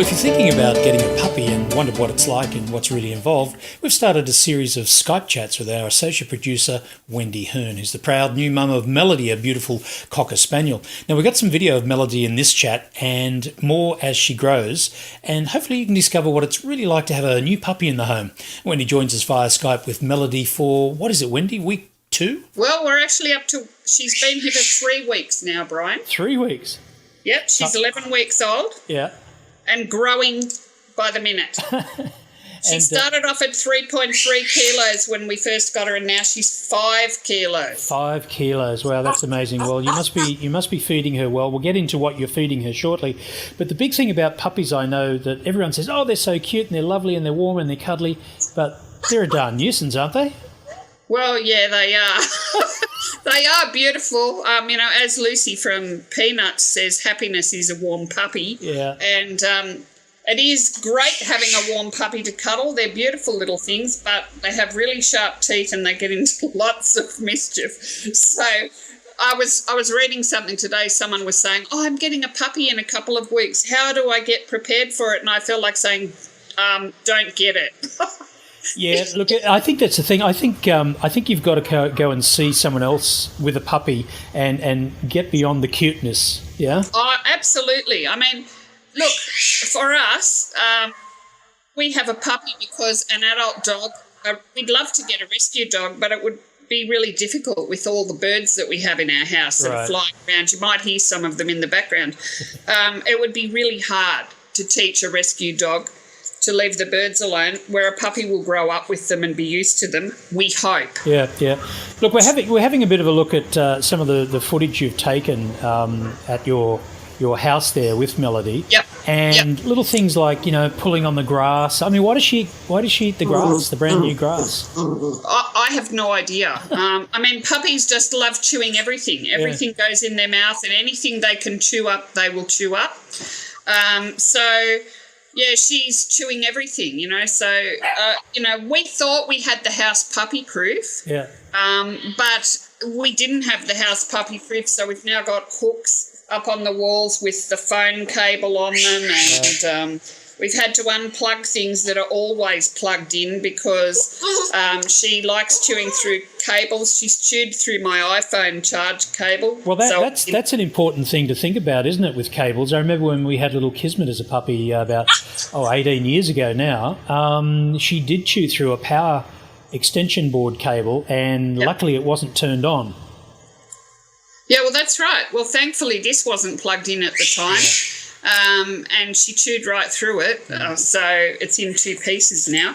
Well, if you're thinking about getting a puppy and wonder what it's like and what's really involved, we've started a series of Skype chats with our associate producer, Wendy Herne, who's the proud new mum of Melody, a beautiful Cocker Spaniel. Now, we've got some video of Melody in this chat and more as she grows, and hopefully you can discover what it's really like to have a new puppy in the home. Wendy joins us via Skype with Melody for, what is it, Wendy, week 2? Well, we're actually up to, she's been here for 3 weeks now, Brian. 3 weeks? Yep, she's 11 weeks old. Yeah. And growing by the minute. She started off at 3.3 kilos when we first got her, and now she's 5 kilos. 5 kilos. Wow, that's amazing. Well, you must be feeding her well. We'll get into what you're feeding her shortly. But the big thing about puppies, I know that everyone says, oh, they're so cute and they're lovely and they're warm and they're cuddly, but they're a darn nuisance, aren't they? Well, yeah, they are. They are beautiful. As Lucy from Peanuts says, happiness is a warm puppy. Yeah. And it is great having a warm puppy to cuddle. They're beautiful little things, but they have really sharp teeth and they get into lots of mischief. So I was reading something today. Someone was saying, oh, I'm getting a puppy in a couple of weeks. How do I get prepared for it? And I feel like saying, don't get it. Yeah, look, I think that's the thing. I think you've got to go and see someone else with a puppy and get beyond the cuteness. Yeah. Oh, absolutely. I mean, look, for us, we have a puppy because an adult dog. We'd love to get a rescue dog, but it would be really difficult with all the birds that we have in our house that are flying around. You might hear some of them in the background. It would be really hard to teach a rescue dog to leave the birds alone, where a puppy will grow up with them and be used to them, we hope. Yeah. Look, we're having a bit of a look at some of the footage you've taken at your house there with Melody. Yep. And little things like, pulling on the grass. I mean, why does she eat the grass, the brand new grass? I have no idea. Puppies just love chewing everything. Everything goes in their mouth, and anything they can chew up, they will chew up. Yeah, she's chewing everything, So, we thought we had the house puppy proof. Yeah. But we didn't have the house puppy proof, so we've now got hooks up on the walls with the phone cable on them, and we've had to unplug things that are always plugged in because she likes chewing through cables. She's chewed through my iPhone charge cable. Well, that's an important thing to think about, isn't it, with cables? I remember when we had little Kismet as a puppy about 18 years ago now, she did chew through a power extension board cable, and luckily it wasn't turned on. Yeah, well, that's right. Well, thankfully this wasn't plugged in at the time. Yeah. And she chewed right through it, so it's in 2 pieces now.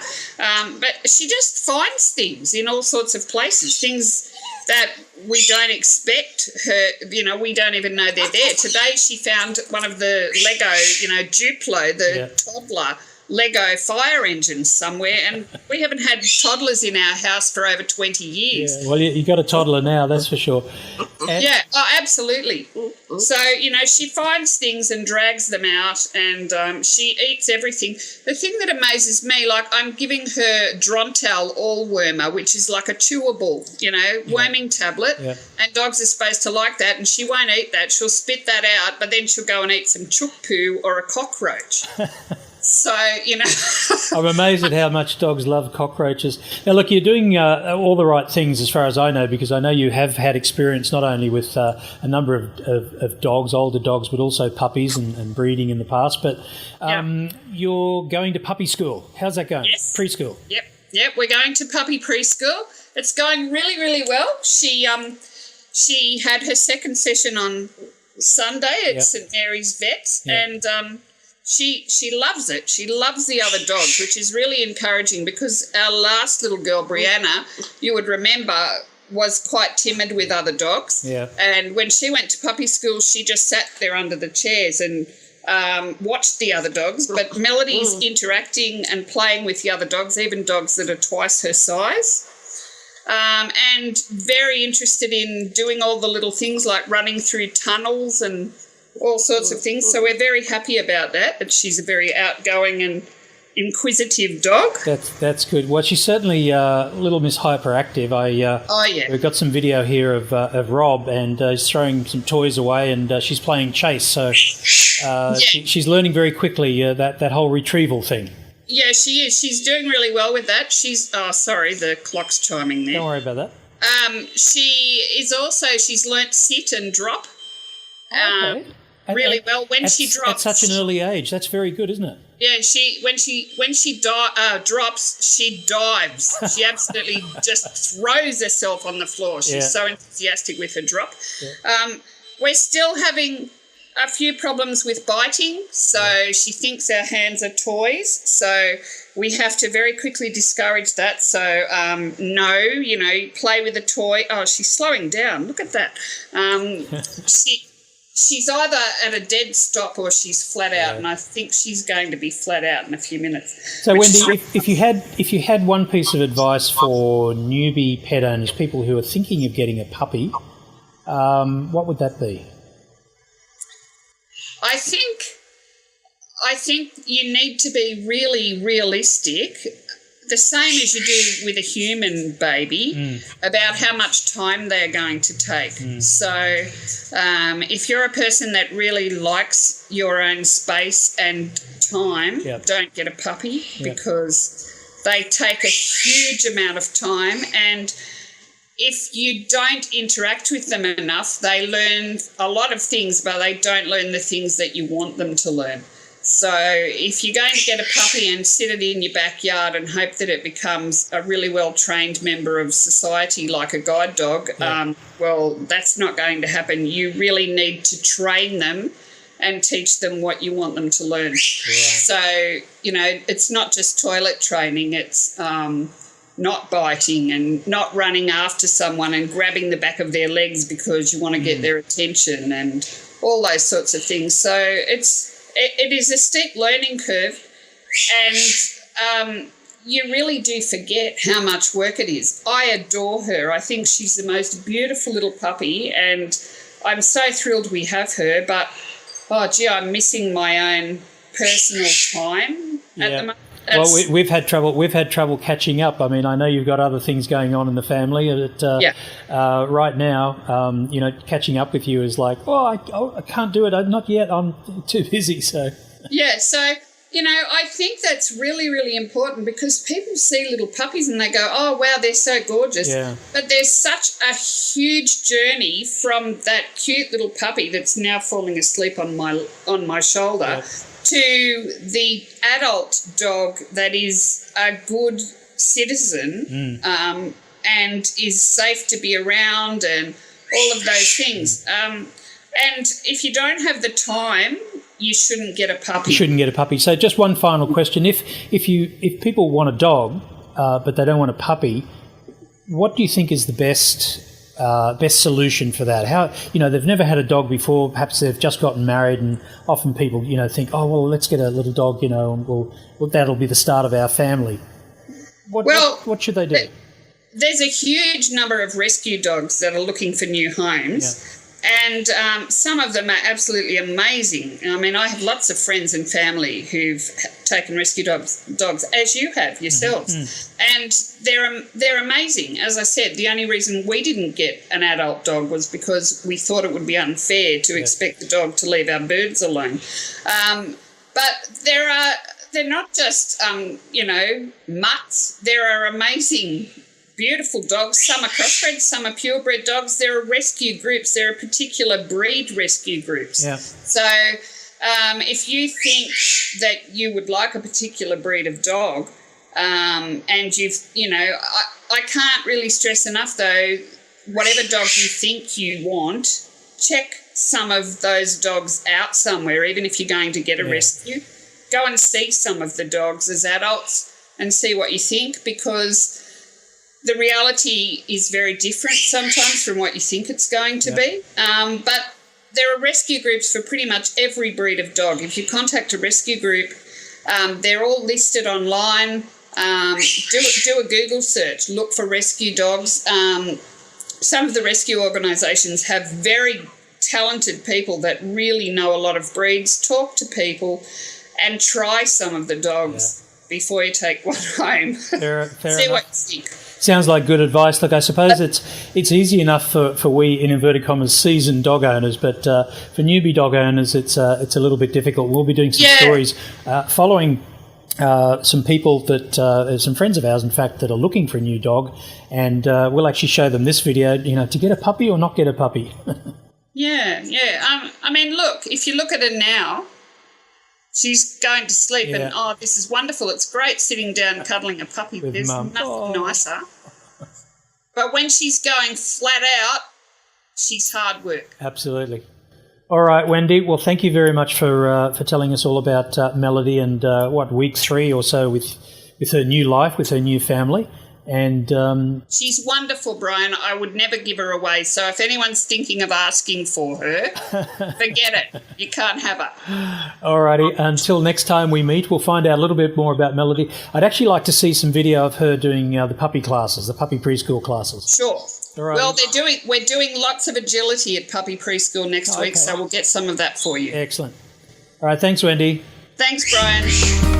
But she just finds things in all sorts of places, things that we don't expect her, we don't even know they're there. Today she found one of the Lego, Duplo, the toddler Lego fire engines somewhere, and we haven't had toddlers in our house for over 20 years. Yeah, well, you got a toddler now, that's for sure. Yeah, absolutely. So, she finds things and drags them out, and she eats everything. The thing that amazes me, like I'm giving her Drontal All-Wormer, which is like a chewable, worming tablet, and dogs are supposed to like that, and she won't eat that. She'll spit that out, but then she'll go and eat some chook poo or a cockroach. So, I'm amazed at how much dogs love cockroaches. Now, look, you're doing all the right things as far as I know, because I know you have had experience not only with a number of dogs, older dogs, but also puppies and breeding in the past. But you're going to puppy school. How's that going? Yes. Preschool. Yep, we're going to puppy preschool. It's going really, really well. She had her second session on Sunday at St Mary's Vets, and She loves it. She loves the other dogs, which is really encouraging because our last little girl, Brianna, you would remember, was quite timid with other dogs. Yeah. And when she went to puppy school, she just sat there under the chairs and watched the other dogs. But Melody's interacting and playing with the other dogs, even dogs that are twice her size. And very interested in doing all the little things like running through tunnels and all sorts of things. So we're very happy about that she's a very outgoing and, inquisitive dog. That's good. Well, she's certainly Little Miss Hyperactive. We've got some video here of Rob, and he's throwing some toys away, and she's playing chase. So she's learning very quickly that whole retrieval thing. Yeah, she is. She's doing really well with that. She's sorry, the clock's chiming there. Don't worry about that. She's learnt sit and drop. Okay. Really well when she drops at such an early age. That's very good, isn't it? Yeah, when she drops, she dives. She absolutely just throws herself on the floor. She's so enthusiastic with her drop. Yeah. We're still having a few problems with biting, so she thinks our hands are toys. So we have to very quickly discourage that. So no, play with a toy. Oh, she's slowing down. Look at that. She's either at a dead stop or she's flat out, and I think she's going to be flat out in a few minutes. So, Wendy, if you had one piece of advice for newbie pet owners, people who are thinking of getting a puppy, what would that be? I think you need to be really realistic, the same as you do with a human baby, about how much time they're going to take. So if you're a person that really likes your own space and time, don't get a puppy because they take a huge amount of time, and if you don't interact with them enough, they learn a lot of things, but they don't learn the things that you want them to learn. So if you're going to get a puppy and sit it in your backyard and hope that it becomes a really well-trained member of society like a guide dog, well, that's not going to happen. You really need to train them and teach them what you want them to learn. Right. So, it's not just toilet training. It's not biting and not running after someone and grabbing the back of their legs because you want to get their attention and all those sorts of things. So it is a steep learning curve, and you really do forget how much work it is. I adore her. I think she's the most beautiful little puppy, and I'm so thrilled we have her, but, I'm missing my own personal time at the moment. Well, we've had trouble catching up. I mean, I know you've got other things going on in the family. Right now, catching up with you is like, I can't do it. Not yet. I'm too busy. So I think that's really, really important, because people see little puppies and they go, oh wow, they're so gorgeous. Yeah. But there's such a huge journey from that cute little puppy that's now falling asleep on my shoulder. Yeah. To the adult dog that is a good citizen and is safe to be around and all of those things. And if you don't have the time, you shouldn't get a puppy. So just one final question. If people want a dog but they don't want a puppy, what do you think is the best solution for that? How, they've never had a dog before, perhaps they've just gotten married, and often people, think, oh, well, let's get a little dog, and that'll be the start of our family. What should they do? There's a huge number of rescue dogs that are looking for new homes. And some of them are absolutely amazing. I mean, I have lots of friends and family who've taken rescue dogs, as you have yourselves, and they're amazing. As I said, the only reason we didn't get an adult dog was because we thought it would be unfair to expect the dog to leave our birds alone. But they're not just mutts. There are amazing, beautiful dogs. Some are crossbred, some are purebred dogs. There are rescue groups. There are particular breed rescue groups. Yeah. So if you think that you would like a particular breed of dog, and I can't really stress enough though, whatever dog you think you want, check some of those dogs out somewhere, even if you're going to get a rescue. Go and see some of the dogs as adults and see what you think, because the reality is very different sometimes from what you think it's going to be. But there are rescue groups for pretty much every breed of dog. If you contact a rescue group, they're all listed online. Do a Google search. Look for rescue dogs. Some of the rescue organisations have very talented people that really know a lot of breeds. Talk to people and try some of the dogs. before you take one home. Fair See enough. what you think. Sounds like good advice. Look, I suppose it's easy enough for we, in inverted commas, seasoned dog owners, but for newbie dog owners, it's a little bit difficult. We'll be doing some stories following some people that some friends of ours, in fact, that are looking for a new dog, and we'll actually show them this video. To get a puppy or not get a puppy. Yeah. I mean, look, if you look at her now, she's going to sleep and, this is wonderful. It's great sitting down cuddling a puppy. With There's mum. nothing nicer. But when she's going flat out, she's hard work. Absolutely. All right, Wendy. Well, thank you very much for telling us all about Melody and week 3 or so with her new life, with her new family. And she's wonderful, Brian. I would never give her away. So if anyone's thinking of asking for her, forget it. You can't have her. All righty. Until next time we meet, we'll find out a little bit more about Melody. I'd actually like to see some video of her doing the puppy classes, the puppy preschool classes. Sure. All right. Well, we're doing lots of agility at puppy preschool next week, so we'll get some of that for you. Excellent. All right. Thanks, Wendy. Thanks, Brian.